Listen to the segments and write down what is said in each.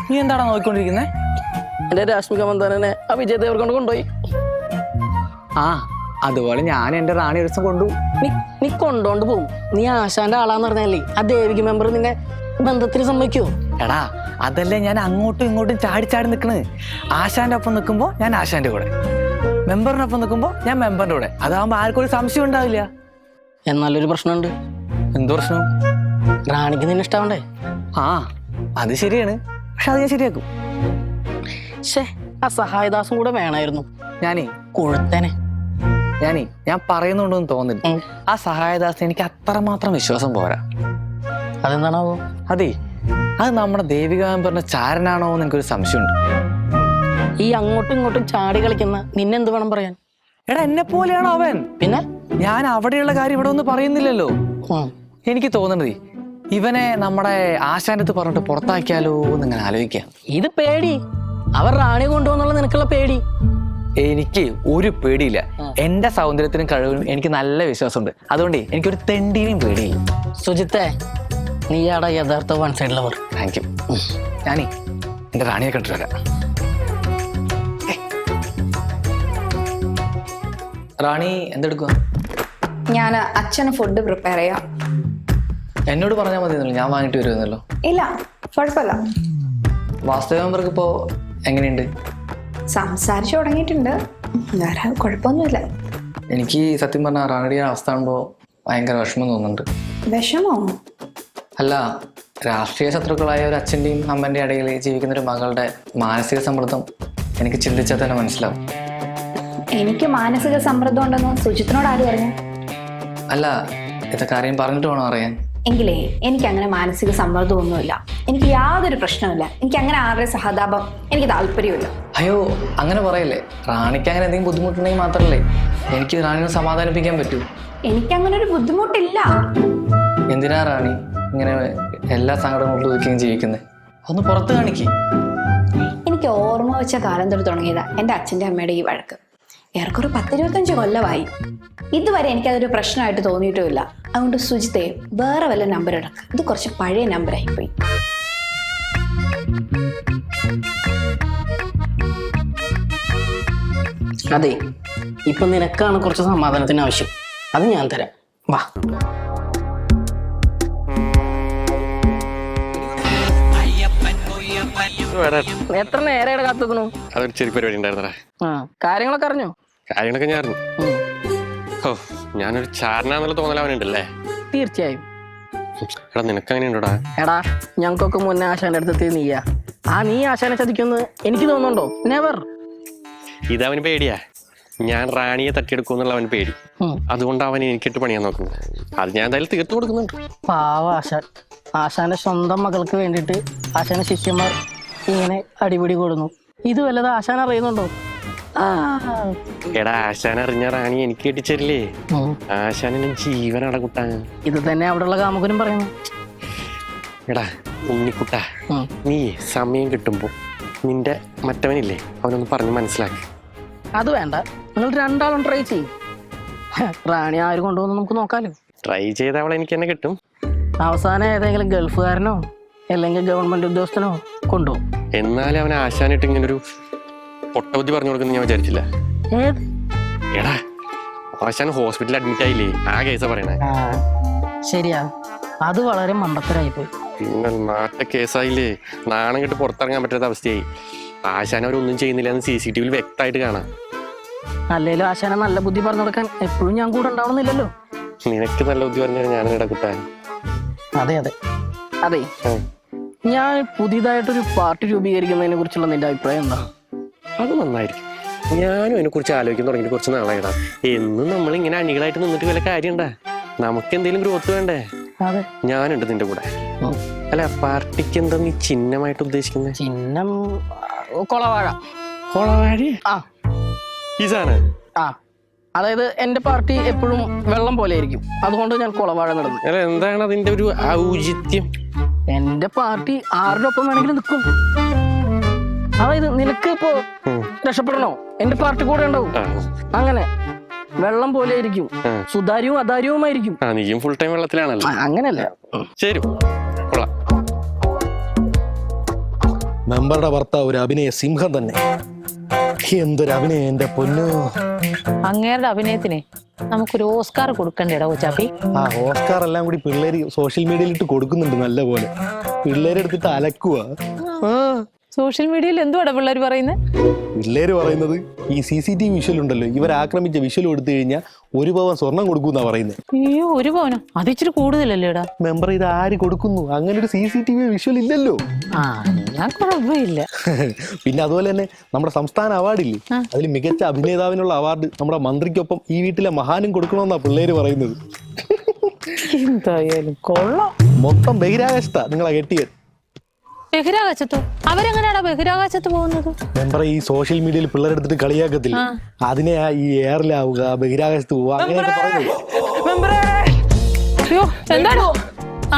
നീ എന്താടാ നോക്കിക്കൊണ്ടിരിക്കുന്നേ? എന്റെ രാഷ്മിക മന്ദാനെ ആ വിജയ് ദേവർകൊണ്ട് കൊണ്ടുപോയി. ആ അതുപോലെ ഞാൻ എന്റെ റാണി ഒരു ദിവസം കൊണ്ടു. നീ കൊണ്ടോണ്ട് പോവും. നീ ആശാന്റെ ആളാന്ന് പറഞ്ഞാലേ ആ ദേവിക മെമ്പർ നിന്നെ ബന്ധത്തിന് സമ്മതിക്കോ? എടാ അതല്ലേ ഞാൻ അങ്ങോട്ടും ഇങ്ങോട്ടും ചാടി ചാടി നിൽക്കണ്. ആശാന്റെ ഒപ്പം നിൽക്കുമ്പോ ഞാൻ ആശാന്റെ കൂടെ, മെമ്പറിനൊപ്പം നിൽക്കുമ്പോ ഞാൻ മെമ്പറിന്റെ കൂടെ. അതാവുമ്പോ ആർക്കും ഒരു സംശയം ഉണ്ടാവില്ല. എന്നാലൊരു പ്രശ്നമുണ്ട്. എന്തോ പ്രശ്നം? റാണിക്ക് നിന്നെ ഇഷ്ടാവണ്ടേ? ആ അത് ശരിയാണ്, പക്ഷെ അത് ഞാൻ ശരിയാക്കും. ശേ, ആ സഹായദാസും കൂടെ വേണമായിരുന്നു. കൊഴുത്തനെ ഞാൻ പറയുന്നുണ്ടെന്ന് തോന്നില്ല. ആ സഹായദാസിന് എനിക്ക് അത്രമാത്രം വിശ്വാസം പോരാ. അതെന്താണാവോ? അത് നമ്മുടെ ദേവിക മെമ്പറിന്റെ ചാരനാണോ എന്ന് എനിക്കൊരു സംശയമുണ്ട്. ഈ അങ്ങോട്ടും ഇങ്ങോട്ടും ചാടി കളിക്കുന്ന നിന്നെന്ത് വേണം പറയാൻ? എടാ എന്നെ പോലെയാണോ അവൻ? പിന്നെ ഞാൻ അവിടെയുള്ള കാര്യം ഇവിടെ ഒന്നും പറയുന്നില്ലല്ലോ. എനിക്ക് തോന്നുന്നത് ഇവനെ നമ്മുടെ ആശാന്റെ അടുത്ത് പറഞ്ഞിട്ട് പുറത്താക്കിയാലോ എന്ന് ഇങ്ങനെ ആലോചിക്കാം. ഇത് പേടി, അവർ റാണി കൊണ്ടുപോകുന്നുള്ള നിനക്കുള്ള പേടി. എനിക്ക് ഒരു പേടിയില്ല. എന്റെ സൗന്ദര്യത്തിനും കഴിവിനും എനിക്ക് നല്ല വിശ്വാസമുണ്ട്. അതുകൊണ്ട് എനിക്കൊരു തെണ്ടിനെയും പേടിയില്ല. സുജിത്തെ, നീയാടാ യഥാർത്ഥ one side lover. Thank you. എന്റെ റാണിയെ കണ്ടിട്ട് വരാം. റാണി എന്തെടുക്കുക? ഞാൻ അച്ഛന് ഫുഡ് പ്രിപ്പയർ ചെയ്യാം. എന്നോട് പറഞ്ഞാൽ മതിയെന്നല്ലോ, ഞാൻ വാങ്ങിട്ട് വരുമെന്നല്ലോ. ഇല്ല, കുഴപ്പമില്ല. വാസ്തവ മെമ്പർക്ക് ഇപ്പോ എങ്ങനെയുണ്ട്? സംസാരിച്ചു തുടങ്ങിയിട്ടുണ്ട്, വേറെ കുഴപ്പമൊന്നുമില്ല. എനിക്ക് സത്യം പറഞ്ഞാൽ റാണിയുടെ അവസ്ഥ കാണുമ്പോൾ ഭയങ്കര വിഷമം തോന്നുന്നുണ്ട്. വിഷമോ? അല്ല, രാഷ്ട്രീയ ശത്രുക്കളായ ഒരു അച്ഛൻ്റെയും അമ്മൻ്റെ ഇടയിൽ ജീവിക്കുന്ന ഒരു മകളുടെ മാനസിക സമ്മർദ്ദം എനിക്ക് ചിന്തിച്ചാൽ തന്നെ മനസ്സിലാവും. എനിക്ക് മാനസിക സമ്മർദ്ദം ഉണ്ടെന്ന് സുജിത്തിനോട് ആര് പറഞ്ഞു? അല്ല, ഇതൊക്കെ ആരെയും പറഞ്ഞിട്ട് വേണം അറിയാൻ. എങ്കിലേ എനിക്ക് അങ്ങനെ മാനസിക സമ്മർദ്ദമൊന്നുമില്ല. എനിക്ക് യാതൊരു പ്രശ്നമില്ല. എനിക്ക് അങ്ങനെ ആരുടെ സഹതാപം എനിക്ക് താല്പര്യമില്ല. അയ്യോ അങ്ങനെ പറയല്ലേ. റാണിക്ക് അങ്ങനെ എന്തെങ്കിലും ബുദ്ധിമുട്ടുണ്ടെങ്കിൽ മാത്രമല്ലേ എനിക്ക് റാണിനെ സമാധാനിപ്പിക്കാൻ പറ്റൂ. എനിക്കങ്ങനെ ഒരു ബുദ്ധിമുട്ടില്ല. എന്തിനാ റാണി ഇങ്ങനെ എല്ലാ സങ്കടങ്ങളും ഒതുക്കുകയും ജീവിക്കുന്നത്? അതൊന്ന് പുറത്ത് കാണിക്കേ. എനിക്ക് ഓർമ്മ വെച്ച കാലം തൊട്ട് തുടങ്ങിയതാ എൻ്റെ അച്ഛൻ്റെ അമ്മയുടെ ഈ വഴക്ക്. ഏറെക്കൊരു 10-25 കൊല്ലമായി. ഇതുവരെ എനിക്കതൊരു പ്രശ്നമായിട്ട് തോന്നിയിട്ടുമില്ല. അതുകൊണ്ട് സുജിത്തെ വേറെ വല്ല നമ്പർ എടുക്കുക. ഇത് കുറച്ച് പഴയ നമ്പറായിപ്പോയി. അതെ, ഇപ്പൊ നിനക്കാണ് കുറച്ച് സമാധാനത്തിന് ആവശ്യം. അത് ഞാൻ തരാം, വാ. എത്ര നേരം കാത്തുന്നു? അതൊരു ചെറിയ പരിപാടി ഉണ്ടായിരുന്നടാ. കാര്യങ്ങളൊക്കെ അറിഞ്ഞോ? കാര്യങ്ങളൊക്കെ ഞാൻ അറിഞ്ഞു. ഓ, ഞാനൊരു ചാരനാന്നുള്ള തോന്നലവനുണ്ടല്ലേ? തീർച്ചയായും. എടാ നിനക്ക് അങ്ങനെ ഉണ്ടോടാ? എടാ ഞങ്ങൾക്കൊക്കെ മുന്നേ ആശാന്റെ അടുത്ത് നീയാ. നീ ആശാനെ ചതിക്കുമെന്ന് എനിക്ക് തോന്നുന്നുണ്ടോ? നെവർ. ഇതവന് പേടിയാ, ഞാൻ റാണിയെ തട്ടിയെടുക്കുമെന്നുള്ള അവന് പേടി. അതുകൊണ്ട് അവൻ എനിക്കിട്ട് പണിയാൻ നോക്കുന്നത്. അത് ഞാൻ എന്തായാലും തീർത്തു കൊടുക്കുന്നുണ്ട്. പാവ ആശാൻ. ആശാന്റെ സ്വന്തം മകൾക്ക് വേണ്ടിയിട്ട് ആശാന്റെ ശിഷ്യന്മാർ ഇങ്ങനെ അടിപിടി കൊടുന്നു. ഇത് വല്ലത് ആശാൻ അറിയുന്നുണ്ടോ? എടാ ആശാൻ അറിഞ്ഞ റാണി എനിക്ക് കെട്ടിച്ചേരില്ലേ? ആശാനെ ജീവനാട കുട്ടാ. ഇത് തന്നെ അവിടെയുള്ള കാമുകനും പറയുന്നു. എടാ ഉണ്ണിക്കുട്ട, നീ സമയം കിട്ടുമ്പോ നിന്റെ മറ്റവനില്ലേ അവനൊന്ന് പറഞ്ഞ് മനസ്സിലാക്കി. അത് വേണ്ട, നിങ്ങൾ രണ്ടാളും ട്രൈ ചെയ്യും. റാണി ആര് കൊണ്ടുവന്ന് നമുക്ക് നോക്കാലോ. ട്രൈ ചെയ്ത അവളെ എനിക്ക് തന്നെ കിട്ടും. അവസാനം ഏതെങ്കിലും ഗൾഫുകാരനോ അല്ലെങ്കിൽ ഗവൺമെന്റ് ഉദ്യോഗസ്ഥനോ കൊണ്ടുപോകും. എന്നാലും അവൻ ആശാനായിട്ട് ഇങ്ങനൊരു പൊട്ടബുദ്ധി പറഞ്ഞു കൊടുക്കുന്ന ഞാൻ വിചാരിച്ചില്ല. എടാ ആശാൻ ഹോസ്പിറ്റലിൽ അഡ്മിറ്റ് ആയില്ലേ, ആ കേസാ പറയണേ. ശരിയാ, അത് വളരെ മണ്ടത്തരായി പോയി. പിന്നെ നാട്ട കേസായില്ലേ, നാണം കെട്ട് പുറത്തിറങ്ങാൻ പറ്റാത്ത അവസ്ഥയായി. ആശാൻ അവരൊന്നും ചെയ്യുന്നില്ല എന്ന് CCTV വ്യക്തമായിട്ട് കാണാം. അല്ലേലും ആശാനെ നല്ല ബുദ്ധി പറഞ്ഞു കൊടുക്കാൻ എപ്പോഴും ഞാൻ കൂടെ ഉണ്ടാവണമെന്നില്ലല്ലോ. നിനക്ക് നല്ല ബുദ്ധി പറഞ്ഞാൽ ഞാനും ഇടകുട്ടാൻ. അതെ അതെ അതെ. ഞാൻ പുതിയതായിട്ടൊരു പാർട്ടി രൂപീകരിക്കുന്നതിനെ കുറിച്ചുള്ള നിന്റെ അഭിപ്രായം എന്താ? അത് നന്നായിരിക്കും. ഞാനും അതിനെ കുറിച്ച് ആലോചിക്കാൻ തുടങ്ങിയിട്ട് കുറച്ച് നാളായിടാ. എന്നും നമ്മൾ ഇങ്ങനെ അണികളായിട്ട് നിന്നിട്ട് വല്ല കാര്യണ്ടാ? നമുക്ക് എന്തെങ്കിലും ഗ്രോത്ത് വേണ്ടേ? അതെ, ഞാനുണ്ട് നിന്റെ കൂടെ. അല്ല, പാർട്ടിക്ക് എന്താ നീ ചിഹ്നമായിട്ട് ഉദ്ദേശിക്കുന്നത്? ചിഹ്നം കൊളവാഴ. കൊളവാഴ? ഈ സാധനം? അതായത് എന്റെ പാർട്ടി എപ്പോഴും വെള്ളം പോലെ ആയിരിക്കും, അതുകൊണ്ട് ഞാൻ കൊളവാഴ നടന്നു. അല്ല, എന്താണ് അതിന്റെ ഒരു ഔചിത്യം? എന്റെ പാർട്ടി ആരുടെ ഒപ്പം വേണമെങ്കിലും നിൽക്കും. അതായത് നിനക്ക് ഇപ്പോ രക്ഷപ്പെടണോ, എന്റെ പാർട്ടി കൂടെ ഉണ്ടാവും. അങ്ങനെ വെള്ളം പോലെ ആയിരിക്കും, സുതാര്യവും അതാര്യവുമായിരിക്കും. നീയും ഫുൾ ടൈം വെള്ളത്തിലാണല്ലോ. അങ്ങനല്ല. ശരി, മെമ്പറുടെ ഭർത്താവ് ഒരു അഭിനയ സിംഹം തന്നെ. എന്തൊരു അഭിനയം എന്റെ പൊന്നു. അങ്ങേരുടെ അഭിനയത്തിനെ നമുക്കൊരു ഓസ്കാർ കൊടുക്കണ്ടേടാ കൊച്ചാപ്പി. ആ ഓസ്കാർ എല്ലാം കൂടി പിള്ളേര് സോഷ്യൽ മീഡിയയിൽ ഇട്ട് കൊടുക്കുന്നുണ്ട് നല്ല പോലെ. പിള്ളേരെടുത്തിട്ട് അലക്കുക. സോഷ്യൽ മീഡിയയിൽ എന്തുവാടാ പിള്ളേർ പറയുന്നത്? പിള്ളേര് പറയുന്നത് ഈ CCTV വിഷ്വൽ ഉണ്ടല്ലോ, ഇവർ ആക്രമിച്ച വിഷ്വൽ കൊടുത്തു കഴിഞ്ഞാൽ 1 പവൻ സ്വർണം കൊടുക്കൂന്നാ പറയുന്നത്. അയ്യോ 1 പവനോ? അത് ഇച്ചിരി കൂടുതലല്ലേടാ. മെമ്പർ ഇത് ആര് കൊടുക്കുന്നു? അങ്ങനെ ഒരു CCTV വിഷ്വൽ ഇല്ലല്ലോ. ആ ഞാൻ കുഴപ്പമില്ല. പിന്നെ അതുപോലെ തന്നെ നമ്മുടെ സംസ്ഥാന അവാർഡില്ലേ, അതിൽ മികച്ച അഭിനേതാവിനുള്ള അവാർഡ് നമ്മുടെ മന്ത്രിക്കൊപ്പം ഈ വീട്ടിലെ മഹാനും കൊടുക്കണമെന്നാ പിള്ളേര് പറയുന്നത്. എന്തായാലും കൊള്ളാം. മൊത്തം ബഹിരാകാശത്താ നിങ്ങളെ കെട്ടിയത്. ബഹിരാകാശത്തോ? അവരെങ്ങനെയാടാ ബഹിരാകാശത്ത് പോകുന്നത്? മെമ്പറെ ഈ സോഷ്യൽ മീഡിയയിൽ പിള്ളേരെടുത്തിട്ട് കളിയാക്കത്തില്ല, അതിനെ ഈ എയറിലാവുക, ബഹിരാകാശത്ത് പോവുക, അങ്ങനെയൊക്കെ പറയുന്നത്. അയ്യോ എന്താണ്?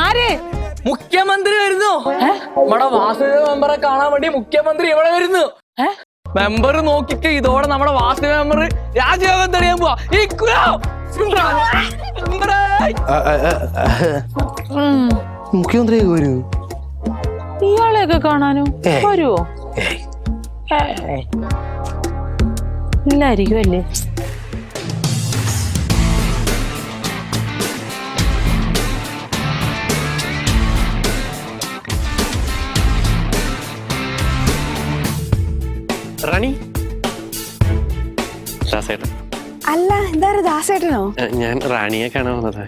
ആരേ? മുഖ്യമന്ത്രി വരുന്നു. നമ്മുടെ വാസുദേവ മെമ്പറെ കാണാൻ വേണ്ടി മുഖ്യമന്ത്രി ഇവിടെ വരുന്നു. മെമ്പർ നോക്കിട്ട് ഇതോടെ നമ്മുടെ വാസുദേവ മെമ്പർ രാജ്യയോഗം തെളിയാൻ പോവാ. മുഖ്യമന്ത്രിയൊക്കെ വരൂ. ഇയാളെയൊക്കെ കാണാനോ? വരുവോ? ഇല്ലായിരിക്കും അല്ലേ? റാണി, ദാസേട്ടൻ. അല്ല, എന്താ ദാസേട്ടനോ? ഞാൻ റാണിയെ കാണാൻ വന്നതാ.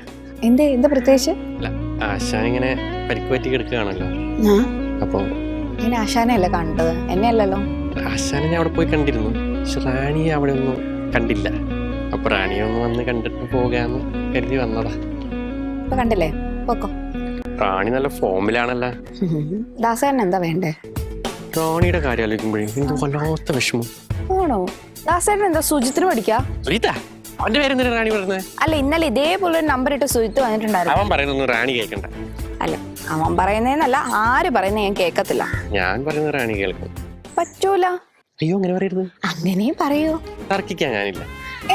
എന്താ പ്രത്യേകിച്ച്? അല്ല, ആശാൻ ഇങ്ങനെ പരിക്ക് പറ്റി കിടക്കുകയാണല്ലോ. അപ്പൊ ഇങ്ങനെ ആശാനെ അല്ലേ കണ്ടത്, എന്നെ അല്ലല്ലോ. ആശാനെ ഞാൻ അവിടെ പോയി കണ്ടിരുന്നു, പക്ഷെ റാണിയെ അവിടെ ഒന്നും കണ്ടില്ല. അപ്പൊ റാണിയെ ഒന്ന് വന്ന് കണ്ടിട്ട് പോകാന്ന് കരുതി വന്നതാ. ഇപ്പൊ കണ്ടില്ലേ, പോക്കോ. റാണി നല്ല ഫോമിലാണല്ലോ. ദാസേട്ടൻ എന്താ വേണ്ടേ? റാണിയുടെ കാര്യം ആലോചിക്കുമ്പോഴേ എന്തോ വല്ലാത്ത വിഷമം. ആണോ? ദാസേട്ടൻ എന്താ സുജിത്തിന് പഠിക്കാ? സുജിത്താ? അവന്റെ പേരെന്തിനാ റാണി പറഞ്ഞത്? അല്ല, ഇന്നലെ ഇതേപോലെ ഒരു നമ്പർ ഇട്ട് സുജിത്ത് വന്നിട്ടുണ്ടായിരുന്നു. അവൻ പറയുന്നൊന്നും റാണി കേൾക്കണ്ട. അല്ല, അവൻ പറയുന്നേന്നല്ല, ആര് പറയുന്ന ഞാൻ കേക്കത്തില്ല. ഞാൻ പറയുന്നത് റാണി കേൾക്കും. പറ്റൂല. അയ്യോ അങ്ങനെ പറയരുത്. അങ്ങനെയും പറയൂ. തർക്കിക്കാൻ ഞാനില്ല.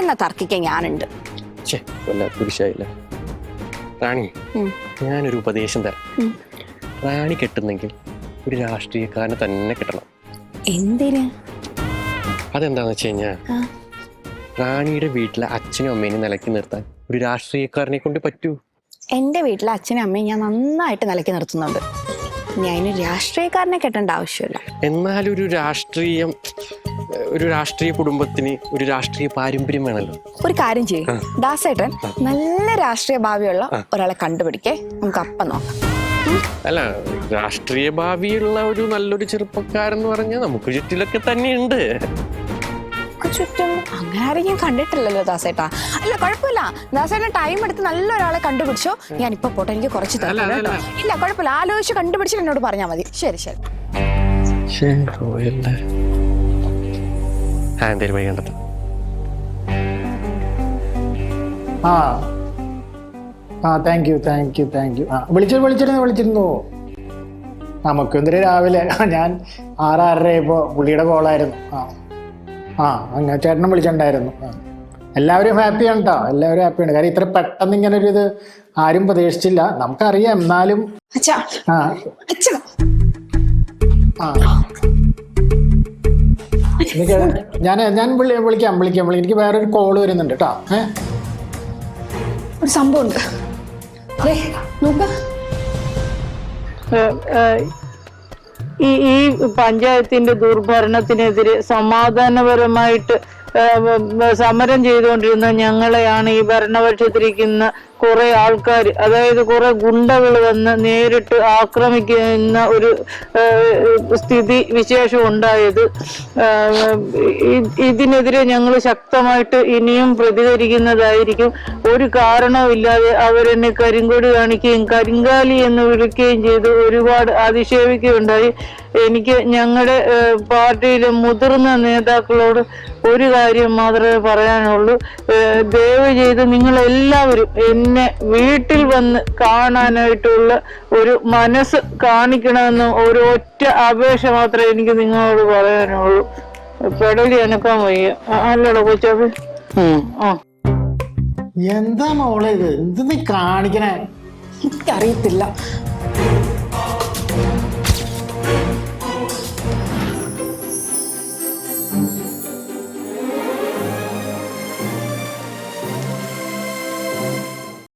എന്നാ തർക്കിക്കാൻ ഞാനുണ്ട്. പുരുഷായില്ല. റാണി, ഞാനൊരു ഉപദേശം തരാം. റാണി കെട്ടുന്നെങ്കിൽ ഒരു രാഷ്ട്രീയക്കാരനെ തന്നെ കിട്ടണം. എന്തിന്? അതെന്താന്ന് വെച്ച് കഴിഞ്ഞാൽ റാണിയുടെ വീട്ടിലെ അച്ഛനും അമ്മേനും നിലയ്ക്ക് നിർത്താൻ ഒരു രാഷ്ട്രീയക്കാരനെ കൊണ്ട് പറ്റൂ. എന്റെ വീട്ടിലെ അച്ഛനും അമ്മയും ഞാൻ നന്നായിട്ട് നിലയ്ക്ക് നിർത്തുന്നുണ്ട്. ഞാൻ രാഷ്ട്രീയക്കാരനെ കെട്ടേണ്ട ആവശ്യമില്ല. എന്നാൽ ഒരു രാഷ്ട്രീയ കുടുംബത്തിന് ഒരു രാഷ്ട്രീയ പാരമ്പര്യം വേണമല്ലോ. ഒരു കാര്യം ചെയ്യും, ദാസേട്ടൻ നല്ല രാഷ്ട്രീയ ഭാവിയുള്ള ഒരാളെ കണ്ടുപിടിക്കേ, നമുക്ക് അപ്പം നോക്കാം. അല്ല, രാഷ്ട്രീയ ഭാവിയുള്ള ഒരു നല്ലൊരു ചെറുപ്പക്കാരെന്ന് പറഞ്ഞാൽ നമുക്ക് ചുറ്റിലൊക്കെ തന്നെയുണ്ട്. ചുറ്റും അങ്ങനെ ആരും ഞാൻ കണ്ടിട്ടില്ലല്ലോ ദാസേട്ടാ. അല്ല കുഴപ്പമില്ല, ദാസേട്ടൻ ടൈം എടുത്ത് നല്ലൊരാളെ കണ്ടുപിടിച്ചോ. ഞാൻ ഇപ്പൊ പോട്ടെ, എനിക്ക് കുറച്ച് ഇല്ല കുഴപ്പമില്ല, ആലോചിച്ച് കണ്ടുപിടിച്ചിട്ട് എന്നോട് പറഞ്ഞാൽ മതി. ശരി ശരി. എന്തേലും വഴി കണ്ടെത്താം. Thank you. വിളിച്ചിരുന്നു. മുഖ്യമന്ത്രി രാവിലെ ഞാൻ 6:30 ഇപ്പോൾ പുള്ളിയുടെ കോളായിരുന്നു. അങ്ങനെ ചേട്ടനും വിളിച്ചിട്ടുണ്ടായിരുന്നു. എല്ലാവരും ഹാപ്പിയാണ് കേട്ടോ, എല്ലാവരും ഹാപ്പിയാണ്. കാര്യം ഇത്ര പെട്ടെന്ന് ഇങ്ങനെ ഒരു ഇത് ആരും പ്രതീക്ഷിച്ചില്ല. നമുക്കറിയാം, എന്നാലും ഞാൻ വിളിക്കാം. എനിക്ക് വേറൊരു കോള് വരുന്നുണ്ട് കേട്ടോ. ഒരു സംഭവം ഉണ്ട്. ഈ പഞ്ചായത്തിന്റെ ദുർഭരണത്തിനെതിരെ സമാധാനപരമായിട്ട് സമരം ചെയ്തുകൊണ്ടിരുന്ന ഞങ്ങളെയാണ് ഈ ഭരണപക്ഷത്തിരിക്കുന്ന കുറെ ആൾക്കാർ, അതായത് കുറെ ഗുണ്ടകൾ വന്ന് നേരിട്ട് ആക്രമിക്കുന്ന ഒരു സ്ഥിതി വിശേഷം ഉണ്ടായത്. ഇതിനെതിരെ ഞങ്ങൾ ശക്തമായിട്ട് ഇനിയും പ്രതികരിക്കുന്നതായിരിക്കും. ഒരു കാരണവുമില്ലാതെ അവരെന്നെ കരിങ്കൊടി കാണിക്കുകയും കരിങ്കാലി എന്ന് വിളിക്കുകയും ചെയ്ത് ഒരുപാട് അധിക്ഷേപിക്കുകയുണ്ടായി. എനിക്ക് ഞങ്ങളുടെ പാർട്ടിയിലെ മുതിർന്ന നേതാക്കളോട് ഒരു കാര്യം മാത്രമേ പറയാനുള്ളൂ. ദയവ് ചെയ്ത് നിങ്ങളെല്ലാവരും എന്നെ വീട്ടിൽ വന്ന് കാണാനായിട്ടുള്ള ഒരു മനസ്സ് കാണിക്കണമെന്ന് ഒരു ഒറ്റ അപേക്ഷ മാത്രമേ എനിക്ക് നിങ്ങളോട് പറയാനുള്ളൂ. പെടലി അനക്കാൻ വയ്യ. അല്ലടോ കൊച്ചാപ്പി. എന്താ മോളെ ഇത്? എന്ത് നീ കാണിക്കണേ? എനിക്കറിയത്തില്ല.